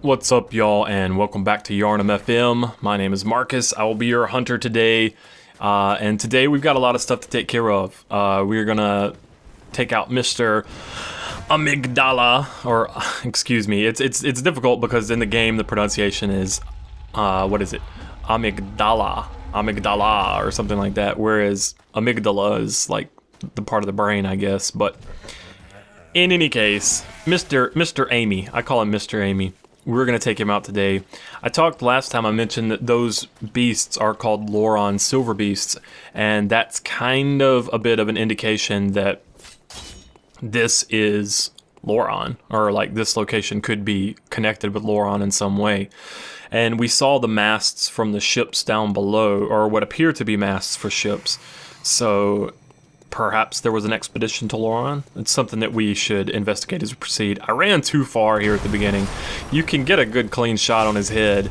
What's up, y'all, and welcome back to Yharnam FM. My name is Marcus. I will be your hunter today, and today we've got a lot of stuff to take care of. We're gonna take out Mr. Amygdala, or excuse me, it's difficult because in the game the pronunciation is what is it? Amygdala, or something like that. Whereas amygdala is like the part of the brain, I guess. But in any case, Mr. Amy, I call him Mr. Amy. We're going to take him out today. I talked last time, I mentioned that those beasts are called Laurence silver beasts, and that's kind of a bit of an indication that this is Laurence, or like this location could be connected with Laurence in some way. And we saw the masts from the ships down below, or what appear to be masts for ships. So perhaps there was an expedition to Laurence. It's something that we should investigate as we proceed. I ran too far here at the beginning. You can get a good clean shot on his head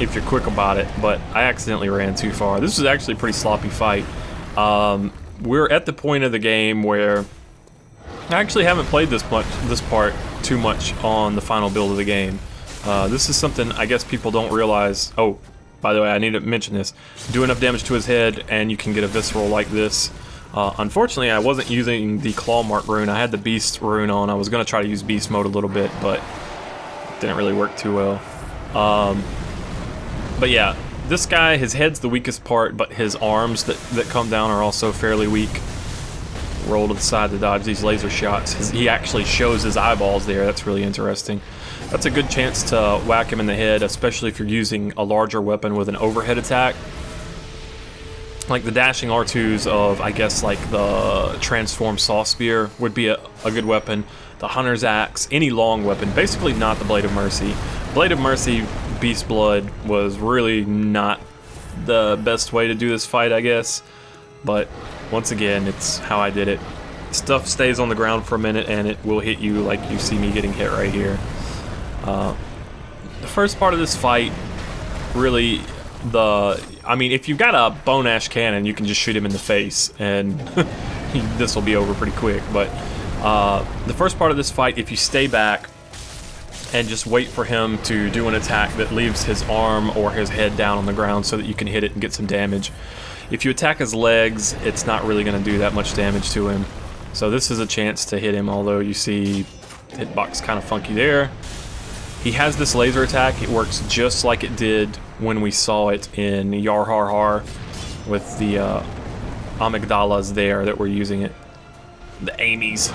if you're quick about it, but I accidentally ran too far. This was actually a pretty sloppy fight. We're at the point of the game where I actually haven't played this part too much on the final build of the game. This is something I guess people don't realize. Oh, by the way, I need to mention this. Do enough damage to his head and you can get a visceral like this. Unfortunately, I wasn't using the claw mark rune. I had the beast rune on. I was going to try to use beast mode a little bit, but it didn't really work too well. But yeah, this guy, his head's the weakest part, but his arms that come down are also fairly weak. Roll to the side to dodge these laser shots. He actually shows his eyeballs there. That's really interesting. That's a good chance to whack him in the head, especially if you're using a larger weapon with an overhead attack. Like the dashing R2s of, I guess, like the transformed saw spear would be a good weapon. The hunter's axe, any long weapon, basically not the Blade of Mercy. Blade of Mercy, Beast Blood was really not the best way to do this fight, I guess. But once again, it's how I did it. Stuff stays on the ground for a minute and it will hit you like you see me getting hit right here. The first part of this fight, really, I mean, if you've got a bone ash cannon, you can just shoot him in the face, and this will be over pretty quick. But the first part of this fight, if you stay back and just wait for him to do an attack that leaves his arm or his head down on the ground so that you can hit it and get some damage. If you attack his legs, it's not really going to do that much damage to him. So this is a chance to hit him, although you see hitbox kind of funky there. He has this laser attack. It works just like it did when we saw it in Yahar'gul with the Amygdalas there that were using it. The Amy's.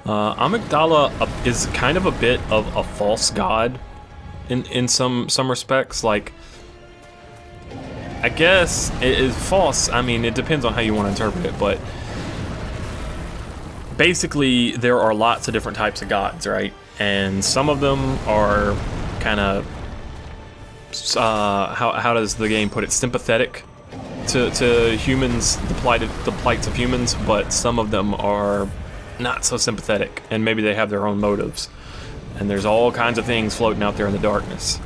Amygdala is kind of a bit of a false god in some respects. Like, I guess it is false. I mean, it depends on how you want to interpret it, but basically there are lots of different types of gods, right? And some of them are kind of how does the game put it? Sympathetic to humans, the plights of humans, but some of them are not so sympathetic, and maybe they have their own motives. And there's all kinds of things floating out there in the darkness.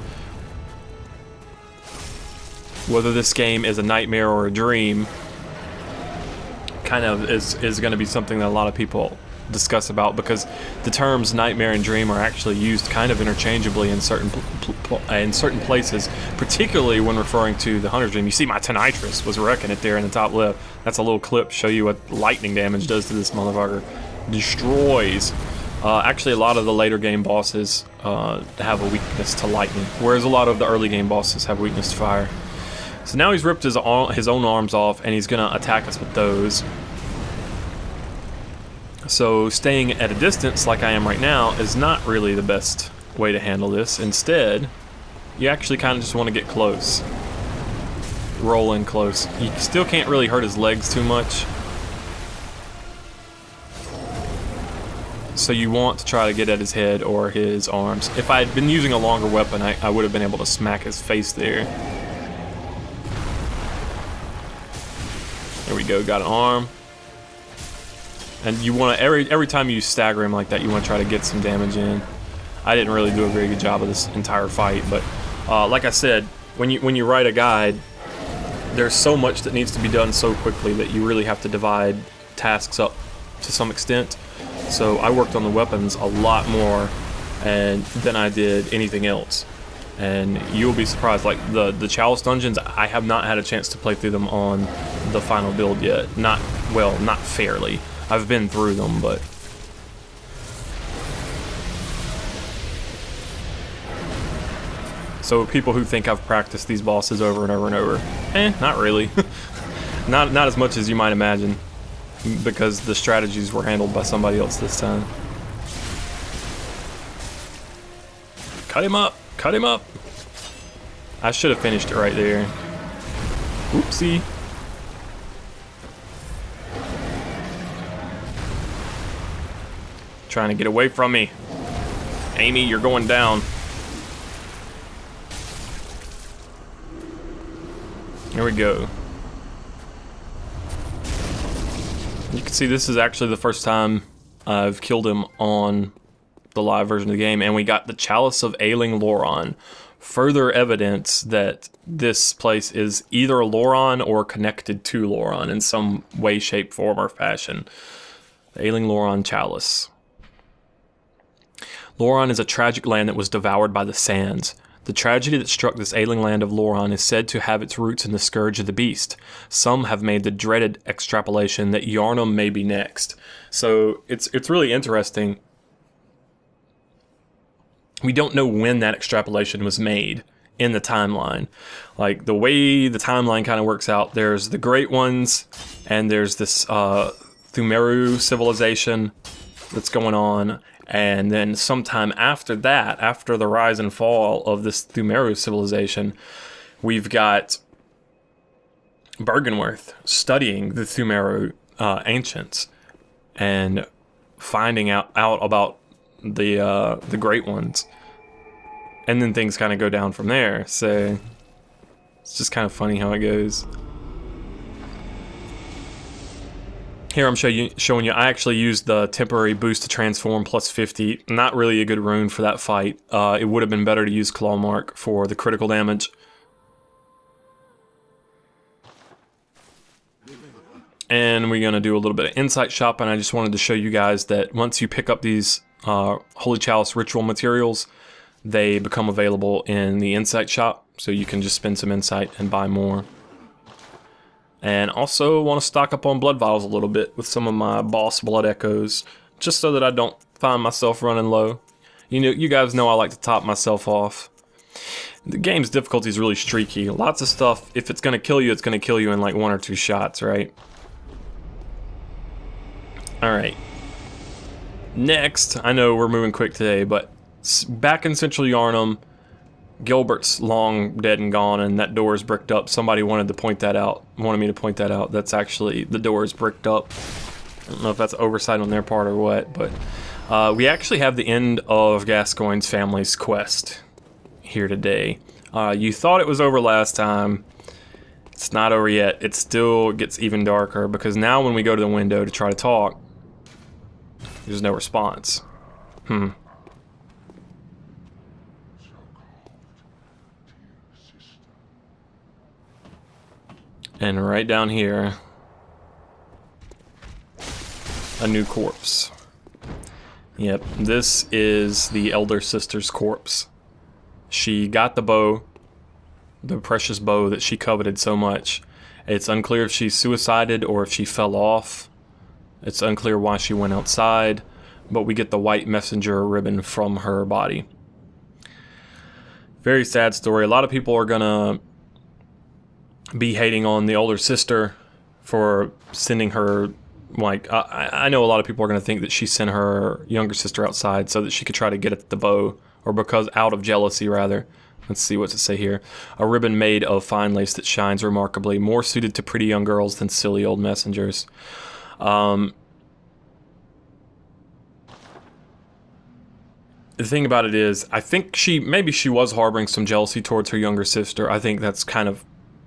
Whether this game is a nightmare or a dream kind of is going to be something that a lot of people discuss about, because the terms nightmare and dream are actually used kind of interchangeably in certain places, particularly when referring to the hunter's dream. You see my Tinnitrus was wrecking it there in the top left. That's a little clip to show you what lightning damage does to this motherfucker. Destroys. Actually, a lot of the later game bosses have a weakness to lightning, whereas a lot of the early game bosses have weakness to fire. So now he's ripped his own arms off, and he's going to attack us with those. So staying at a distance, like I am right now, is not really the best way to handle this. Instead, you actually kind of just want to get close. Roll in close. You still can't really hurt his legs too much. So you want to try to get at his head or his arms. If I had been using a longer weapon, I would have been able to smack his face there. There we go, got an arm. And you want to, every time you stagger him like that, you want to try to get some damage in. I didn't really do a very good job of this entire fight, but like I said, when you write a guide, there's so much that needs to be done so quickly that you really have to divide tasks up to some extent. So I worked on the weapons a lot more than I did anything else. And you'll be surprised, like the Chalice dungeons, I have not had a chance to play through them on the final build yet. Not fairly. I've been through them, but... So people who think I've practiced these bosses over and over and over, not really. not as much as you might imagine, because the strategies were handled by somebody else this time. Cut him up! Cut him up! I should have finished it right there. Oopsie. Trying to get away from me. Amy, you're going down. Here we go. You can see this is actually the first time I've killed him on the live version of the game, and we got the Chalice of Ailing Loron. Further evidence that this place is either Loron or connected to Loron in some way, shape, form, or fashion. The Ailing Loron Chalice. Loron is a tragic land that was devoured by the sands. The tragedy that struck this ailing land of Loron is said to have its roots in the Scourge of the Beast. Some have made the dreaded extrapolation that Yharnam may be next. So it's really interesting. We don't know when that extrapolation was made in the timeline. Like, the way the timeline kind of works out, there's the Great Ones, and there's this Thumeru civilization that's going on. And then sometime after that, after the rise and fall of this Thumeru civilization, we've got Byrgenwerth studying the Thumeru ancients and finding out about the Great Ones. And then things kind of go down from there. So it's just kind of funny how it goes. Here I'm showing you, I actually used the temporary boost to transform plus 50. Not really a good rune for that fight. It would have been better to use Claw Mark for the critical damage. And we're going to do a little bit of insight shopping. I just wanted to show you guys that once you pick up these Holy Chalice ritual materials, they become available in the insight shop. So you can just spend some insight and buy more. And also want to stock up on blood vials a little bit with some of my boss blood echoes, just so that I don't find myself running low. You guys know I like to top myself off. The game's difficulty is really streaky. Lots of stuff, if it's going to kill you, it's going to kill you in like 1 or 2 shots, right? Alright. Next, I know we're moving quick today, but back in Central Yharnam, Gilbert's long dead and gone, and that door is bricked up. Somebody wanted me to point that out. That's actually, the door is bricked up. I don't know if that's oversight on their part or what, but we actually have the end of Gascoigne's family's quest here today. You thought it was over last time. It's not over yet. It still gets even darker, because now when we go to the window to try to talk, there's no response. And right down here, a new corpse. Yep, this is the elder sister's corpse. She got the bow, the precious bow that she coveted so much. It's unclear if she suicided or if she fell off. It's unclear why she went outside, but we get the white messenger ribbon from her body. Very sad story. A lot of people are gonna be hating on the older sister for sending her, like, I know a lot of people are going to think that she sent her younger sister outside so that she could try to get at the bow, or because out of jealousy rather. Let's see what's it say here. A ribbon made of fine lace that shines remarkably, more suited to pretty young girls than silly old messengers. The thing about it is, I think maybe she was harboring some jealousy towards her younger sister. I think that's kind of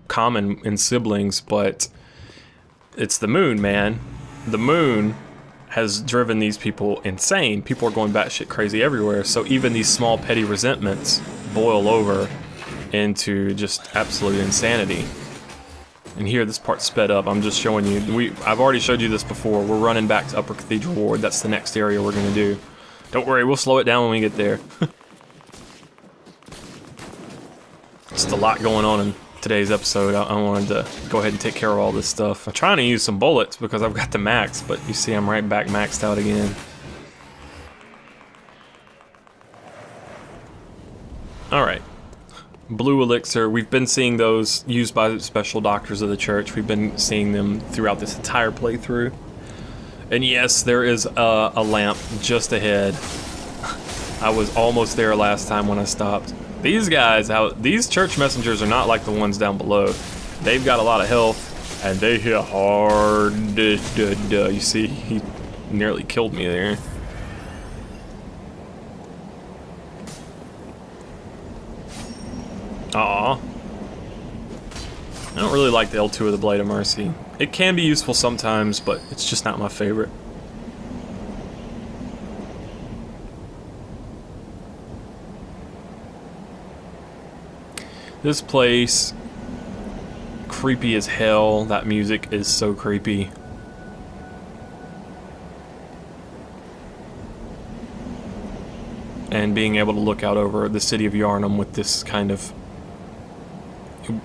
common in siblings, but it's the moon, man. The moon has driven these people insane. People are going batshit crazy everywhere, so even these small petty resentments boil over into just absolute insanity. And here, this part's sped up. I'm just showing you. I've already showed you this before. We're running back to Upper Cathedral Ward. That's the next area we're going to do. Don't worry, we'll slow it down when we get there. Just a lot going on in today's episode. I wanted to go ahead and take care of all this stuff. I'm trying to use some bullets because I've got the max, but you see I'm right back maxed out again. Alright. Blue elixir. We've been seeing those used by special doctors of the church. We've been seeing them throughout this entire playthrough. And yes, there is a lamp just ahead. I was almost there last time when I stopped. These guys, these church messengers are not like the ones down below. They've got a lot of health, and they hit hard. You see, he nearly killed me there. Aw. I don't really like the L2 of the Blade of Mercy. It can be useful sometimes, but it's just not my favorite. This place, creepy as hell. That music is so creepy. And being able to look out over the city of Yharnam with this kind of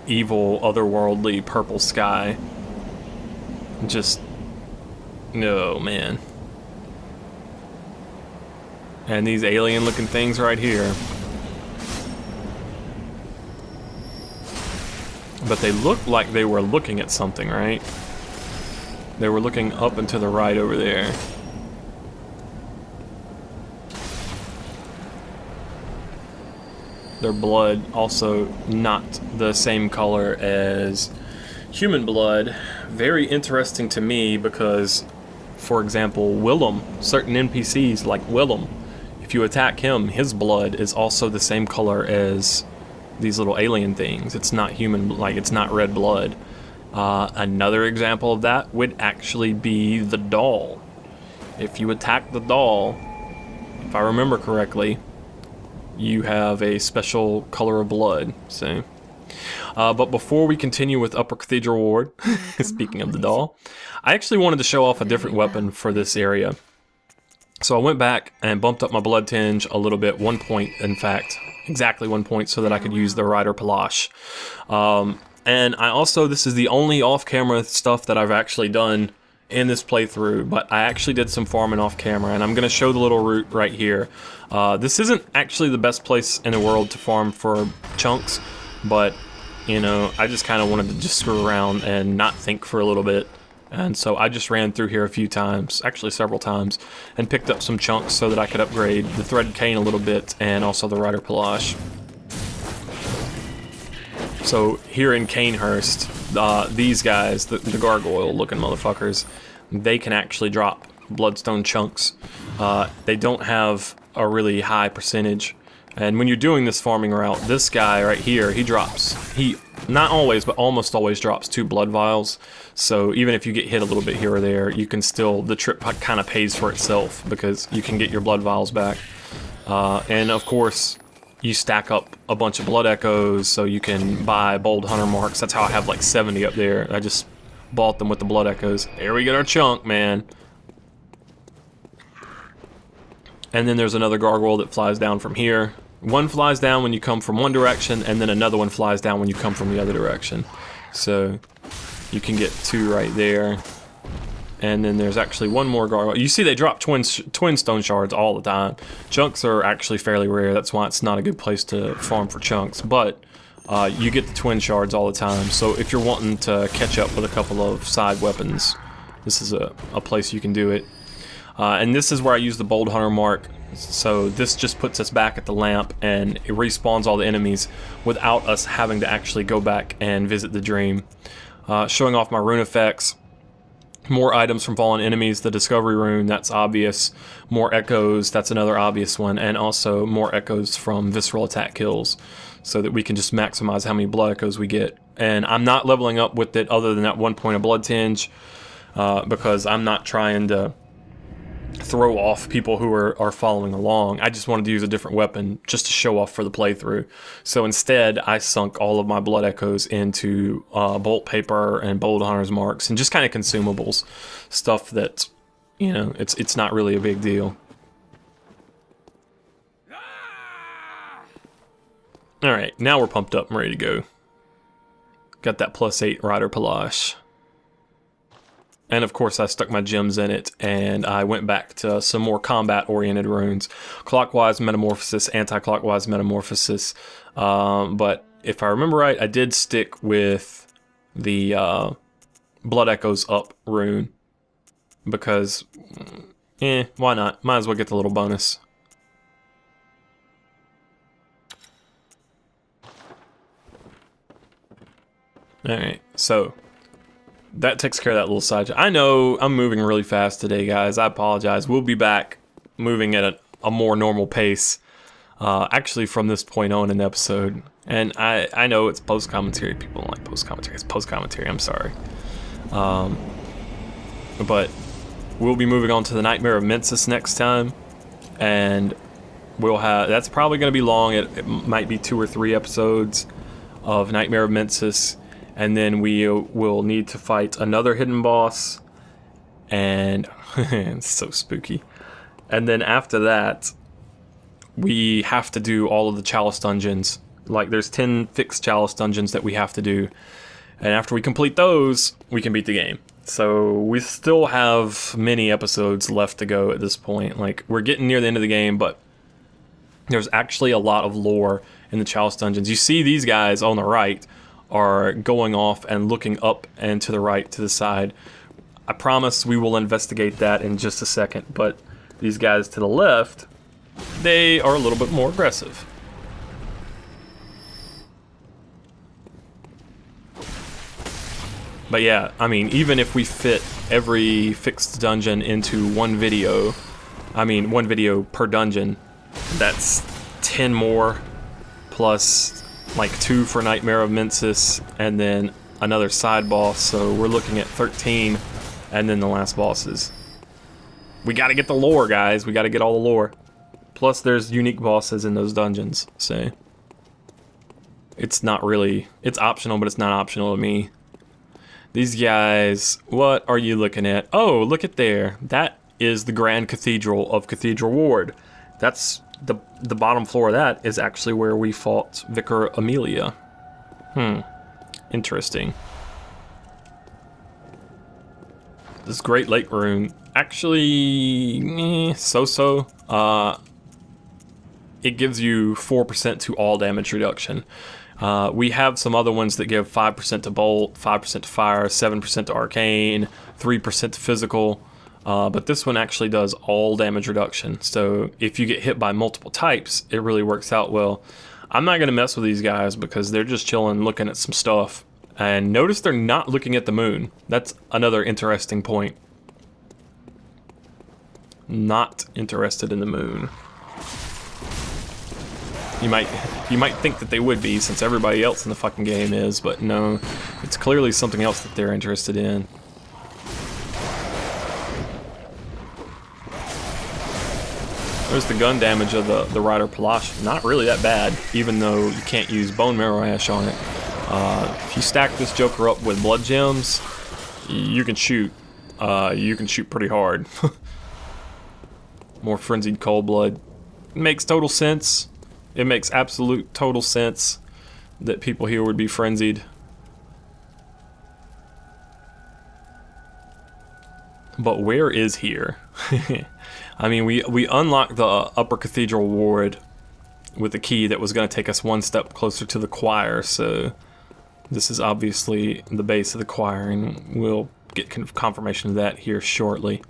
evil, otherworldly purple sky. Just, no, man. And these alien looking things right here. But they looked like they were looking at something, right? They were looking up and to the right over there. Their blood also not the same color as human blood. Very interesting to me because, for example, Willem, certain NPCs like Willem, if you attack him, his blood is also the same color as these little alien things. It's not human, like it's not red blood. Another example of that would actually be the doll. If you attack the doll, if I remember correctly, you have a special color of blood. So, but before we continue with Upper Cathedral Ward, speaking of the doll, I actually wanted to show off a different weapon for this area. So I went back and bumped up my blood tinge a little bit, 1 point in fact. Exactly 1 point so that I could use the Rider Palache. And I also, this is the only off-camera stuff that I've actually done in this playthrough, but I actually did some farming off-camera, and I'm going to show the little route right here. This isn't actually the best place in the world to farm for chunks, but, you know, I just kind of wanted to just screw around and not think for a little bit. And so I just ran through here a few times, actually several times, and picked up some chunks so that I could upgrade the threaded cane a little bit and also the Rider Palache. So here in Cainhurst, these guys, the gargoyle looking motherfuckers, they can actually drop bloodstone chunks. They don't have a really high percentage. And when you're doing this farming route, this guy right here, he not always, but almost always drops 2 blood vials. So even if you get hit a little bit here or there, you can still, the trip kind of pays for itself because you can get your blood vials back. And of course, you stack up a bunch of blood echoes so you can buy bold hunter marks. That's how I have like 70 up there. I just bought them with the blood echoes. There we get our chunk, man. And then there's another gargoyle that flies down from here. One flies down when you come from one direction, and then another one flies down when you come from the other direction. So you can get 2 right there. And then there's actually one more gargoyle. You see they drop twin stone shards all the time. Chunks are actually fairly rare. That's why it's not a good place to farm for chunks. But you get the twin shards all the time. So if you're wanting to catch up with a couple of side weapons, this is a place you can do it. And this is where I use the bold hunter mark. So this just puts us back at the lamp and it respawns all the enemies without us having to actually go back and visit the dream. Showing off my rune effects. More items from fallen enemies. The discovery rune, that's obvious. More echoes, that's another obvious one. And also more echoes from visceral attack kills. So that we can just maximize how many blood echoes we get. And I'm not leveling up with it other than that 1 point of blood tinge. Because I'm not trying to throw off people who are following along. I just wanted to use a different weapon just to show off for the playthrough. So instead, I sunk all of my blood echoes into bolt paper and bold hunter's marks and just kind of consumables, stuff that, you know, it's not really a big deal. All right, now we're pumped up and ready to go. Got that +8 rider pelage. And of course I stuck my gems in it, and I went back to some more combat-oriented runes. Clockwise Metamorphosis, anti-clockwise Metamorphosis. But if I remember right, I did stick with the Blood Echoes Up rune. Because, why not? Might as well get the little bonus. Alright, so that takes care of that little side. I know I'm moving really fast today, guys. I apologize. We'll be back moving at a more normal pace, actually from this point on in the episode. And I know it's post-commentary. People don't like post-commentary. It's post-commentary. I'm sorry. But we'll be moving on to the Nightmare of Mensis next time. And we'll have... That's probably going to be long. It might be 2 or 3 episodes of Nightmare of Mensis. And then we will need to fight another hidden boss, and it's so spooky. And then after that, we have to do all of the Chalice dungeons. Like, there's 10 fixed Chalice dungeons that we have to do. And after we complete those, we can beat the game. So we still have many episodes left to go at this point. Like, we're getting near the end of the game, but there's actually a lot of lore in the Chalice dungeons. You see these guys on the right are going off and looking up and to the right, to the side. I promise we will investigate that in just a second, but these guys to the left, they are a little bit more aggressive. But yeah, I mean, even if we fit every fixed dungeon into one video per dungeon, that's 10 more plus like 2 for Nightmare of Mensis, and then another side boss, so we're looking at 13, and then the last bosses. We gotta get the lore, guys. We gotta get all the lore. Plus, there's unique bosses in those dungeons, so... It's not really... It's optional, but it's not optional to me. These guys... What are you looking at? Oh, look at there. That is the Grand Cathedral of Cathedral Ward. That's... The bottom floor of that is actually where we fought Vicar Amelia. Interesting. This Great Lake rune, actually, so-so. It gives you 4% to all damage reduction. We have some other ones that give 5% to bolt, 5% to fire, 7% to arcane, 3% to physical. But this one actually does all damage reduction. So if you get hit by multiple types, it really works out well. I'm not going to mess with these guys because they're just chilling, looking at some stuff. And notice they're not looking at the moon. That's another interesting point. Not interested in the moon. You might think that they would be, since everybody else in the fucking game is, but no. It's clearly something else that they're interested in. There's the gun damage of the Rider Palash. Not really that bad, even though you can't use Bone Marrow Ash on it. If you stack this Joker up with blood gems, you can shoot. You can shoot pretty hard. More Frenzied Cold Blood. It makes total sense. It makes absolute total sense that people here would be frenzied. But where is here? I mean, we unlocked the Upper Cathedral Ward with a key that was going to take us one step closer to the choir, so this is obviously the base of the choir, and we'll get confirmation of that here shortly.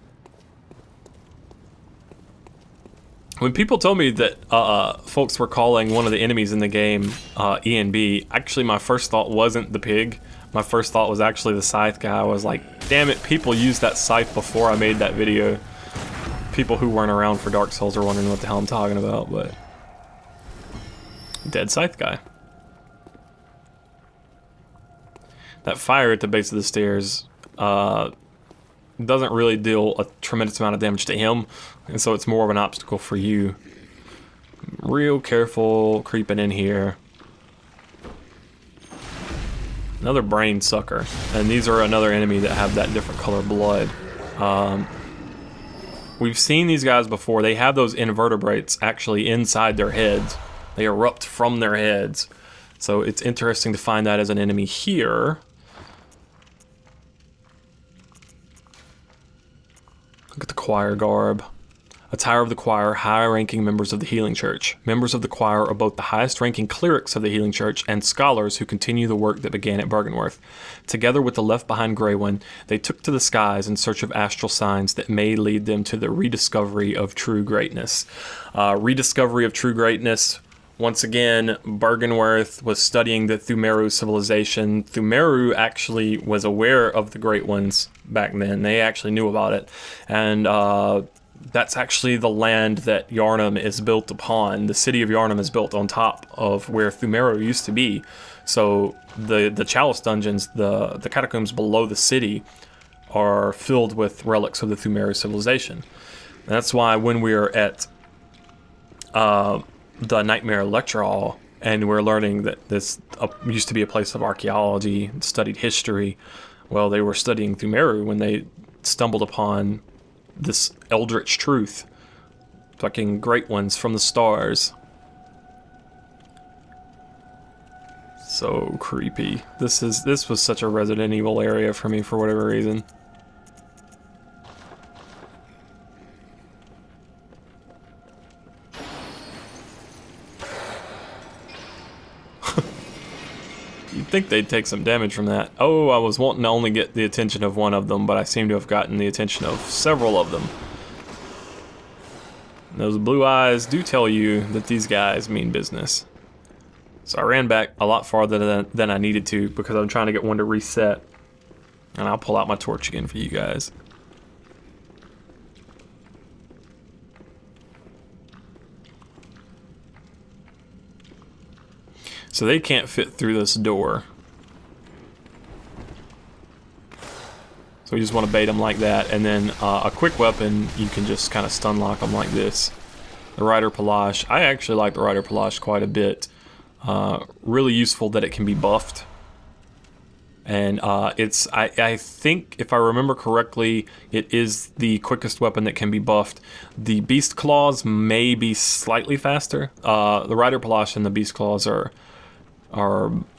When people told me that folks were calling one of the enemies in the game ENB, actually my first thought wasn't the pig. My first thought was actually the scythe guy. I was like, damn it, people used that scythe before I made that video. People who weren't around for Dark Souls are wondering what the hell I'm talking about, but... Dead scythe guy. That fire at the base of the stairs, doesn't really deal a tremendous amount of damage to him, and so it's more of an obstacle for you. Real careful creeping in here. Another brain sucker, and these are another enemy that have that different color blood. We've seen these guys before. They have those invertebrates actually inside their heads. They erupt from their heads. So it's interesting to find that as an enemy here. Look at the choir garb. Attire of the choir, high-ranking members of the Healing Church. Members of the choir are both the highest-ranking clerics of the Healing Church and scholars who continue the work that began at Byrgenwerth. Together with the left-behind Grey One, they took to the skies in search of astral signs that may lead them to the rediscovery of true greatness. Rediscovery of true greatness. Once again, Byrgenwerth was studying the Thumeru civilization. Thumeru actually was aware of the Great Ones back then. They actually knew about it. And that's actually the land that Yharnam is built upon. The city of Yharnam is built on top of where Thumeru used to be. So the Chalice dungeons, the catacombs below the city, are filled with relics of the Thumeru civilization. And that's why when we are at the Nightmare Lecture Hall, and we're learning that this used to be a place of archaeology, studied history, well, they were studying Thumeru when they stumbled upon this eldritch truth. Fucking great ones from the stars. So creepy. This was such a Resident Evil area for me for whatever reason. You'd think they'd take some damage from that. Oh, I was wanting to only get the attention of one of them, but I seem to have gotten the attention of several of them. And those blue eyes do tell you that these guys mean business. So I ran back a lot farther than I needed to because I'm trying to get one to reset. And I'll pull out my torch again for you guys. So they can't fit through this door. So we just want to bait them like that, and then a quick weapon, you can just kind of stun lock them like this. The Rider Palash, I actually like the Rider Palash quite a bit. Really useful that it can be buffed. And I think, if I remember correctly, it is the quickest weapon that can be buffed. The Beast Claws may be slightly faster. The Rider Palash and the Beast Claws are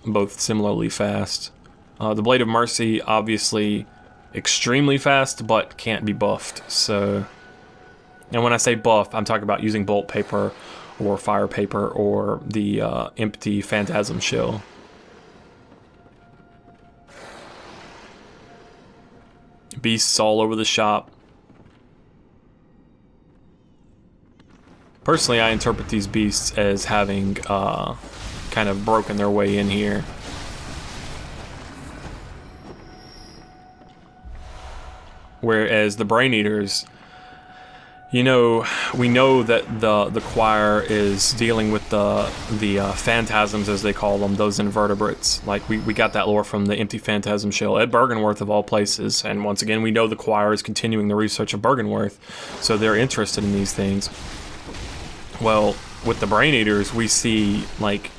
both similarly fast. The Blade of Mercy, obviously extremely fast, but can't be buffed. So, and when I say buff, I'm talking about using Bolt Paper or Fire Paper or the empty Phantasm Shell. Beasts all over the shop. Personally, I interpret these beasts as having kind of broken their way in here. Whereas the Brain Eaters, you know, we know that the choir is dealing with the phantasms, as they call them, those invertebrates. Like, we got that lore from the empty Phantasm Shell at Byrgenwerth of all places. And once again, we know the choir is continuing the research of Byrgenwerth, so they're interested in these things. Well, with the Brain Eaters, we see, like,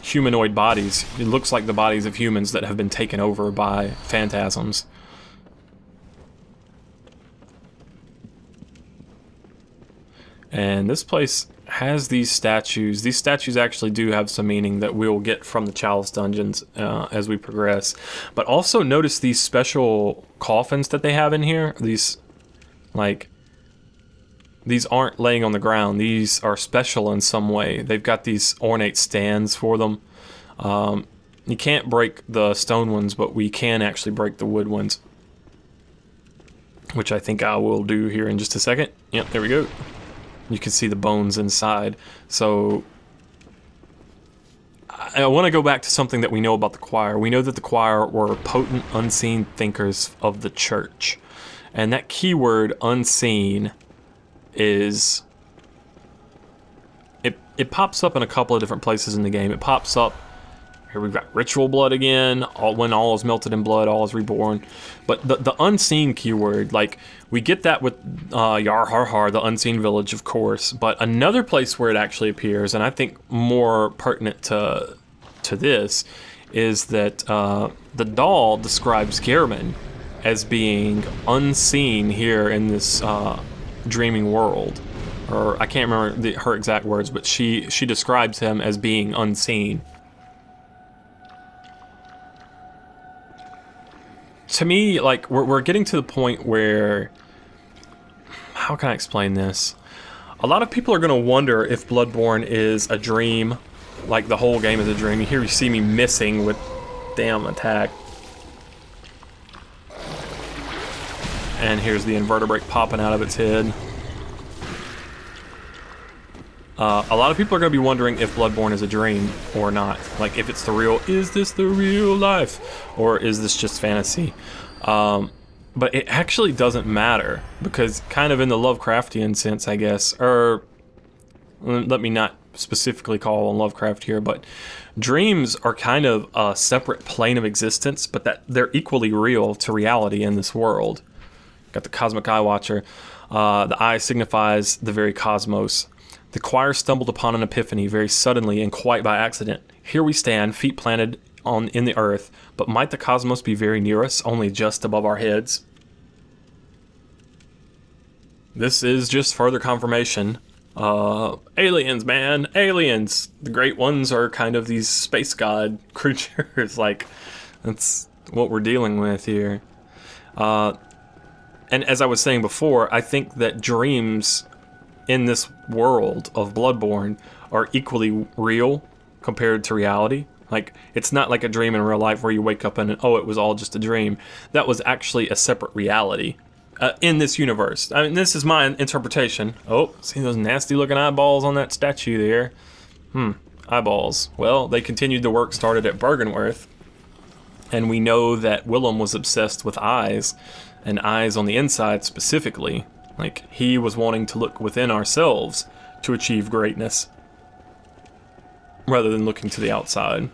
humanoid bodies. It looks like the bodies of humans that have been taken over by phantasms. And this place has these statues. These statues actually do have some meaning that we'll get from the Chalice dungeons as we progress. But also notice these special coffins that they have in here. These, like, these aren't laying on the ground. These are special in some way. They've got these ornate stands for them. You can't break the stone ones, but we can actually break the wood ones, which I think I will do here in just a second. Yep, there we go. You can see the bones inside. So I want to go back to something that we know about the choir. We know that the choir were potent, unseen thinkers of the church. And that keyword, unseen, is... It pops up in a couple of different places in the game. It pops up... Here we've got ritual blood again. When all is melted in blood, all is reborn. But the unseen keyword, like, we get that with Yahar'gul, the unseen village, of course. But another place where it actually appears, and I think more pertinent to this, is that the doll describes Gehrman as being unseen here in this dreaming world. Or I can't remember her exact words, but she describes him as being unseen. To me, like, we're getting to the point where, how can I explain this? A lot of people are going to wonder if Bloodborne is a dream, like the whole game is a dream. Here you see me missing with damn attack. And here's the invertebrate popping out of its head. A lot of people are going to be wondering if Bloodborne is a dream or not. Like, if it's the real, is this the real life? Or is this just fantasy? But it actually doesn't matter, because kind of in the Lovecraftian sense, I guess, or let me not specifically call on Lovecraft here, but dreams are kind of a separate plane of existence, but that they're equally real to reality in this world. Got the Cosmic Eye Watcher. The eye signifies the very cosmos. The choir stumbled upon an epiphany very suddenly and quite by accident. Here we stand, feet planted in the earth, but might the cosmos be very near us, only just above our heads? This is just further confirmation. Aliens, man, aliens. The great ones are kind of these space god creatures. Like, that's what we're dealing with here. And as I was saying before, I think that dreams in this world of Bloodborne are equally real compared to reality. Like, it's not like a dream in real life where you wake up and, oh, it was all just a dream. That was actually a separate reality in this universe. I mean, this is my interpretation. Oh, see those nasty looking eyeballs on that statue there? Eyeballs. Well, they continued the work started at Byrgenwerth, and we know that Willem was obsessed with eyes, and eyes on the inside specifically. Like, he was wanting to look within ourselves to achieve greatness, rather than looking to the outside.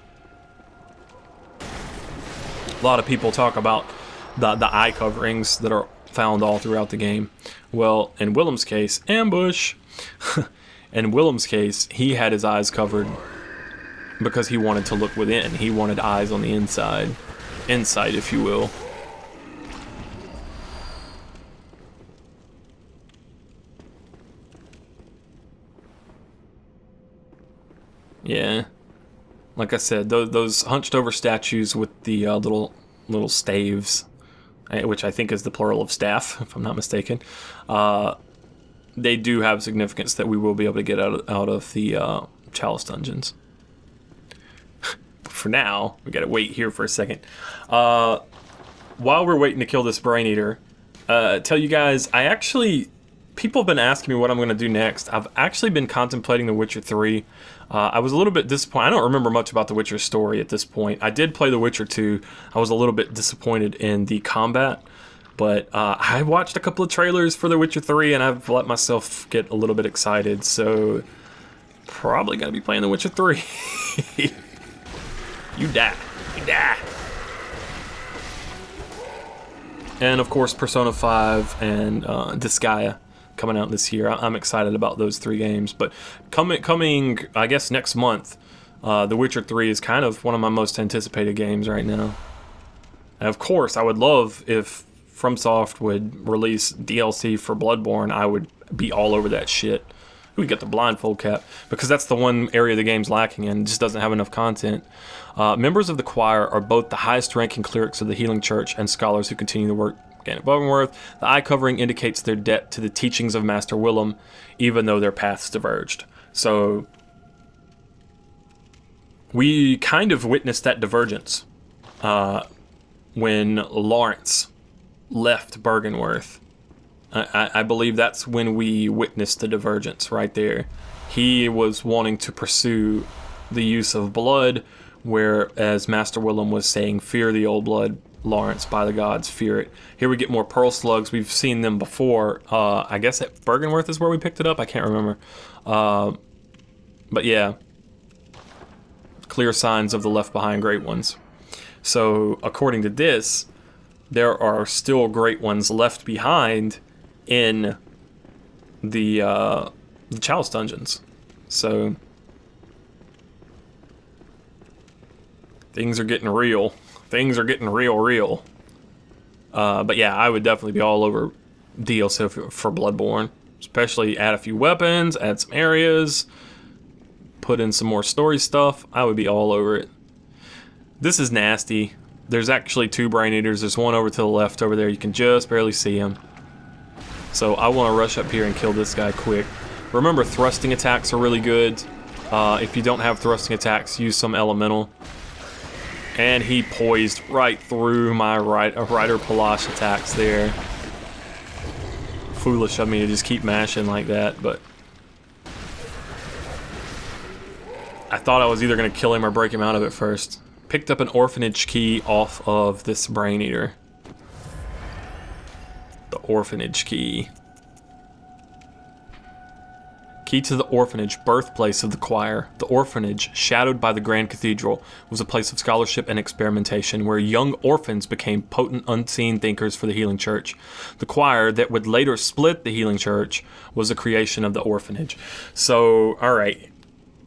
A lot of people talk about the eye coverings that are found all throughout the game. Well, in Willem's case, ambush! In Willem's case, he had his eyes covered because he wanted to look within. He wanted eyes on the inside. Insight, if you will. Yeah, like I said, those hunched over statues with the little staves, which I think is the plural of staff, if I'm not mistaken, they do have significance that we will be able to get out of the Chalice dungeons. But for now, we gotta wait here for a second. While we're waiting to kill this Brain Eater, tell you guys, people have been asking me what I'm going to do next. I've actually been contemplating The Witcher 3. I was a little bit disappointed. I don't remember much about The Witcher story at this point. I did play The Witcher 2. I was a little bit disappointed in the combat. But I watched a couple of trailers for The Witcher 3, and I've let myself get a little bit excited. So, probably going to be playing The Witcher 3. You die. You die. And, of course, Persona 5 and Disgaea coming out this year. I'm excited about those three games. But coming, I guess, next month, The Witcher 3 is kind of one of my most anticipated games right now. And of course, I would love if Fromsoft would release DLC for Bloodborne. I would be all over that shit. We get the blindfold cap, because that's the one area the game's lacking in. It just doesn't have enough content. Members of the choir are both the highest ranking clerics of the Healing Church and scholars who continue the work at Byrgenwerth. The eye covering indicates their debt to the teachings of Master Willem, even though their paths diverged. So, we kind of witnessed that divergence when Laurence left Byrgenwerth. I believe that's when we witnessed the divergence right there. He was wanting to pursue the use of blood, whereas Master Willem was saying, fear the old blood, Laurence, by the gods, fear it. Here we get more pearl slugs. We've seen them before. I guess at Byrgenwerth is where we picked it up. I can't remember. But yeah. clear signs of the Left Behind Great Ones. So, according to this, there are still Great Ones left behind in the Chalice Dungeons. So, things are getting real. Things are getting real. But yeah, I would definitely be all over DLC for Bloodborne. Especially add a few weapons, add some areas, put in some more story stuff. I would be all over it. This is nasty. There's actually 2 Brain Eaters. There's one over to the left over there. You can just barely see him. So I want to rush up here and kill this guy quick. Remember, thrusting attacks are really good. If you don't have thrusting attacks, use some elemental. And he poised right through my Rider Palash attacks there. Foolish of me to just keep mashing like that, but I thought I was either going to kill him or break him out of it first. Picked up an orphanage key off of this Brain Eater. The orphanage key. Key to the orphanage, birthplace of the choir. The orphanage, shadowed by the Grand Cathedral, was a place of scholarship and experimentation where young orphans became potent, unseen thinkers for the Healing Church. The choir, that would later split the Healing Church, was a creation of the orphanage. So, alright.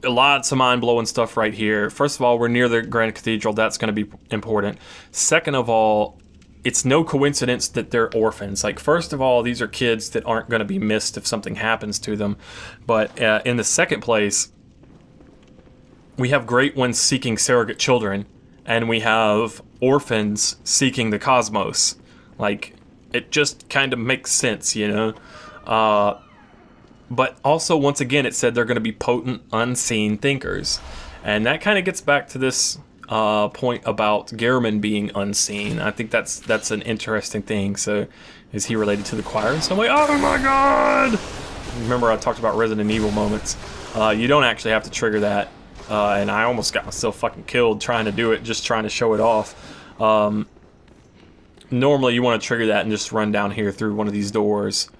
Lots of mind-blowing stuff right here. First of all, we're near the Grand Cathedral. That's going to be important. Second of all, it's no coincidence that they're orphans. Like, first of all, these are kids that aren't going to be missed if something happens to them. But in the second place, we have Great Ones seeking surrogate children, and we have orphans seeking the cosmos. Like, it just kind of makes sense, you know? But also, once again, it said they're going to be potent, unseen thinkers. And that kind of gets back to this point about Gehrman being unseen. I think that's an interesting thing. So, is he related to the choir in some way? Oh my god! Remember I talked about Resident Evil moments. You don't actually have to trigger that. And I almost got myself fucking killed trying to do it, just trying to show it off. Normally you want to trigger that and just run down here through one of these doors.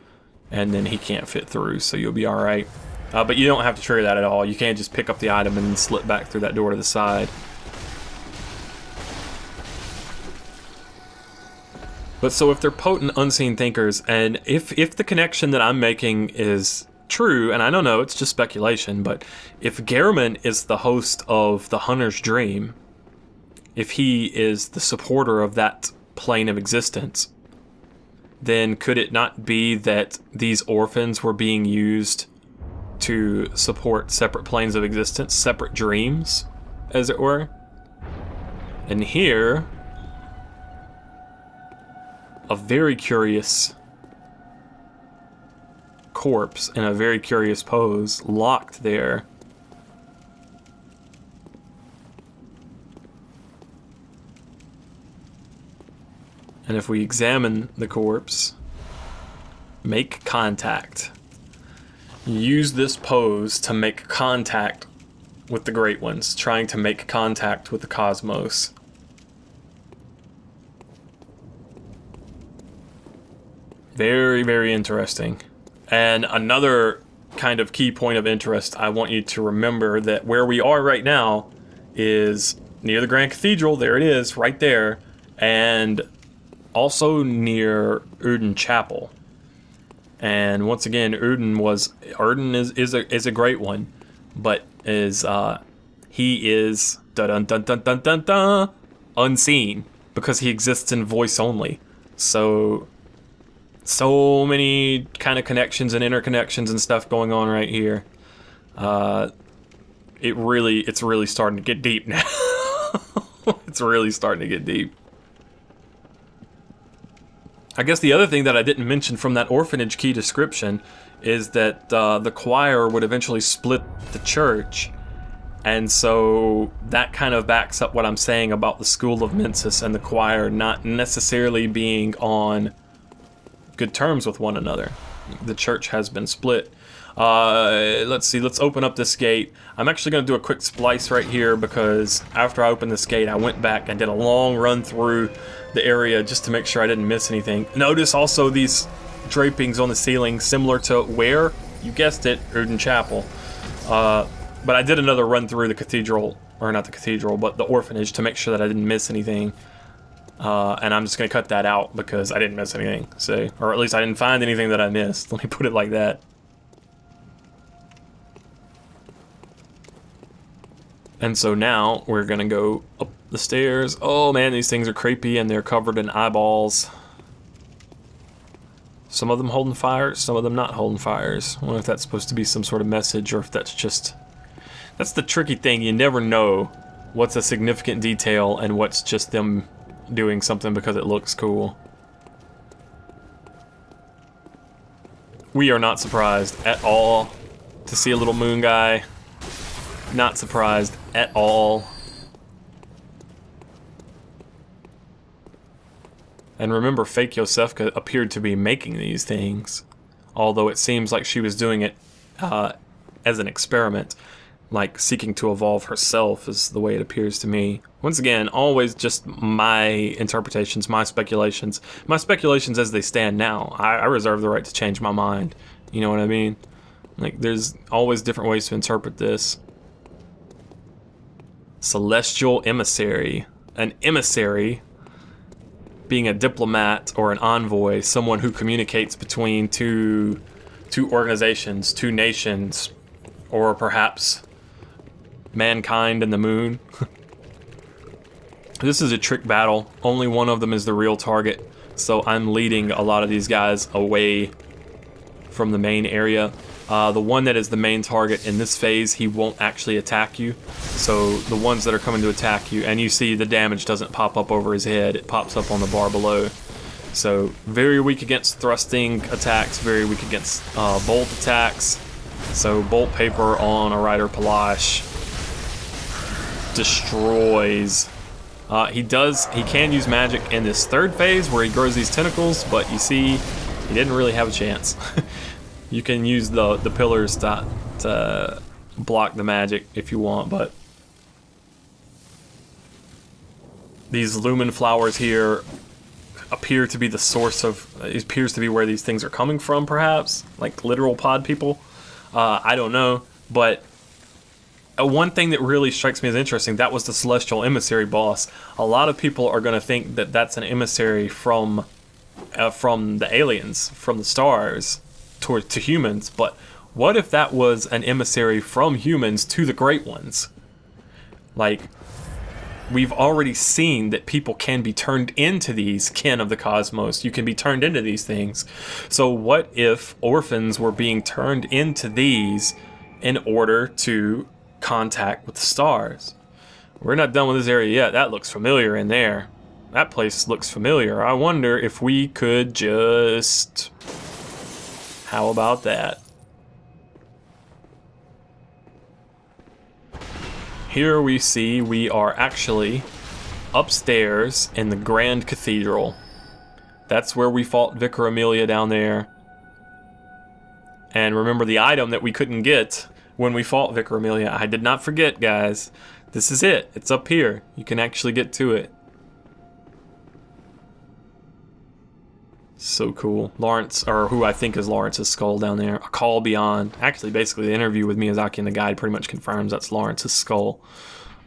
And then he can't fit through, so you'll be alright. But you don't have to trigger that at all. You can't just pick up the item and then slip back through that door to the side. But so if they're potent, unseen thinkers, and if the connection that I'm making is true, and I don't know, it's just speculation, but if Gehrman is the host of the Hunter's Dream, if he is the supporter of that plane of existence, then could it not be that these orphans were being used to support separate planes of existence, separate dreams, as it were? And here, a very curious corpse in a very curious pose, locked there. And if we examine the corpse, make contact. Use this pose to make contact with the Great Ones, trying to make contact with the cosmos. Very, very interesting. And another kind of key point of interest, I want you to remember that where we are right now is near the Grand Cathedral. There it is, right there. And also near Uden Chapel. And once again, Uden is a great one, but he is dun dun dun dun dun dun unseen because he exists in voice only. So many kind of connections and interconnections and stuff going on right here. It's really starting to get deep now. It's really starting to get deep. I guess the other thing that I didn't mention from that orphanage key description is that the choir would eventually split the church, and so that kind of backs up what I'm saying about the School of Mensis and the choir not necessarily being on good terms with one another. The church has been split. Let's see, let's open up this gate. I'm actually going to do a quick splice right here because after I opened this gate, I went back and did a long run through the area just to make sure I didn't miss anything. Notice also these drapings on the ceiling, similar to where? You guessed it, Uden Chapel. But I did another run through the cathedral or not the cathedral, but the orphanage to make sure that I didn't miss anything. And I'm just going to cut that out because I didn't miss anything. So, or at least I didn't find anything that I missed. Let me put it like that. And so now we're going to go up the stairs. Oh man, these things are creepy and they're covered in eyeballs. Some of them holding fires, some of them not holding fires. I wonder if that's supposed to be some sort of message or if that's just... That's the tricky thing. You never know what's a significant detail and what's just them doing something because it looks cool. We are not surprised at all to see a little moon guy. Not surprised at all. And remember, fake Yosefka appeared to be making these things, although it seems like she was doing it as an experiment, like seeking to evolve herself is the way it appears to me. Once again, always just my interpretations, my speculations as they stand now. I reserve the right to change my mind. You know what I mean? Like, there's always different ways to interpret this. Celestial Emissary. An emissary being a diplomat or an envoy, someone who communicates between two organizations, two nations, or perhaps mankind and the moon. This is a trick battle. Only one of them is the real target, so I'm leading a lot of these guys away from the main area. The one that is the main target in this phase, he won't actually attack you. So the ones that are coming to attack you, and you see the damage doesn't pop up over his head, it pops up on the bar below. So very weak against thrusting attacks, very weak against bolt attacks. So bolt paper on a Rider Palash destroys. He can use magic in this third phase where he grows these tentacles, but you see, he didn't really have a chance. You can use the pillars to block the magic if you want, but these lumen flowers here appear to be the source of, it appears to be where these things are coming from, perhaps, like literal pod people. I don't know, but one thing that really strikes me as interesting, that was the Celestial Emissary boss. A lot of people are going to think that that's an emissary from the aliens, from the stars, to humans, but what if that was an emissary from humans to the Great Ones? Like, we've already seen that people can be turned into these kin of the cosmos. You can be turned into these things. So what if orphans were being turned into these in order to contact with the stars? We're not done with this area yet. That looks familiar in there. That place looks familiar. I wonder if we could just... How about that? Here we see we are actually upstairs in the Grand Cathedral. That's where we fought Vicar Amelia down there. And remember the item that we couldn't get when we fought Vicar Amelia. I did not forget, guys. This is it. It's up here. You can actually get to it. So cool. Laurence, or who I think is Laurence's skull down there. A call beyond. Actually, basically, the interview with Miyazaki and the guide pretty much confirms that's Laurence's skull.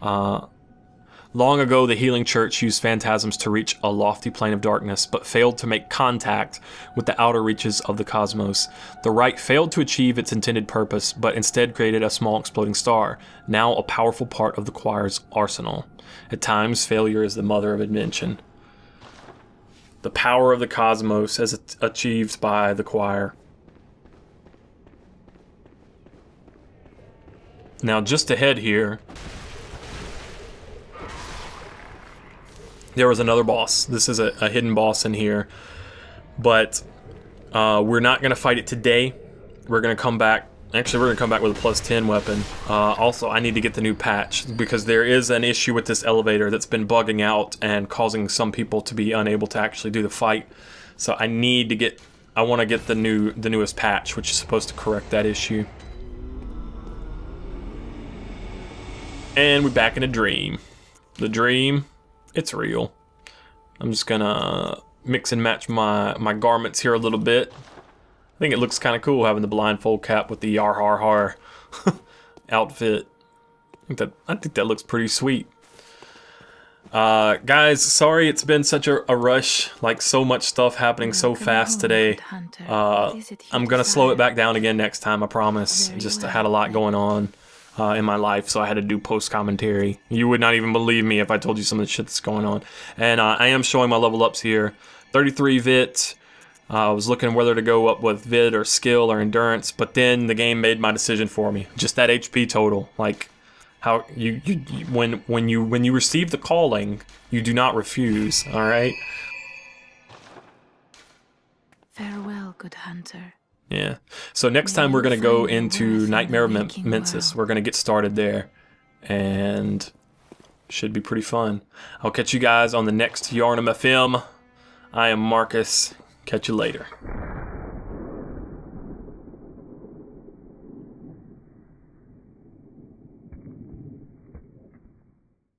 Long ago, the Healing Church used phantasms to reach a lofty plane of darkness, but failed to make contact with the outer reaches of the cosmos. The Rite failed to achieve its intended purpose, but instead created a small exploding star, now a powerful part of the choir's arsenal. At times, failure is the mother of invention. The power of the cosmos as achieved by the choir. Now, just ahead here, there was another boss. This is a hidden boss in here, but we're not going to fight it today. We're going to come back. Actually, we're going to come back with a +10 weapon. Also, I need to get the new patch because there is an issue with this elevator that's been bugging out and causing some people to be unable to actually do the fight. So I need to get, I want to get the newest patch, which is supposed to correct that issue. And we're back in a dream. The dream, it's real. I'm just gonna mix and match my garments here a little bit. I think it looks kind of cool having the blindfold cap with the Yahar'gul outfit. I think that looks pretty sweet. Guys, sorry it's been such a rush, like so much stuff happening so fast today. I'm gonna slow it back down again next time, I promise. Just had a lot going on in my life, so I had to do post commentary. You would not even believe me if I told you some of the shit that's going on. And I am showing my level ups here. 33 vit. I was looking whether to go up with vid or skill or endurance, but then the game made my decision for me. Just that HP total, like how when you receive the calling, you do not refuse. All right. Farewell, good hunter. Yeah. So next time we're gonna go into Nightmare of Mensis. We're gonna get started there, and should be pretty fun. I'll catch you guys on the next Yharnam FM. I am Marcus. Catch you later.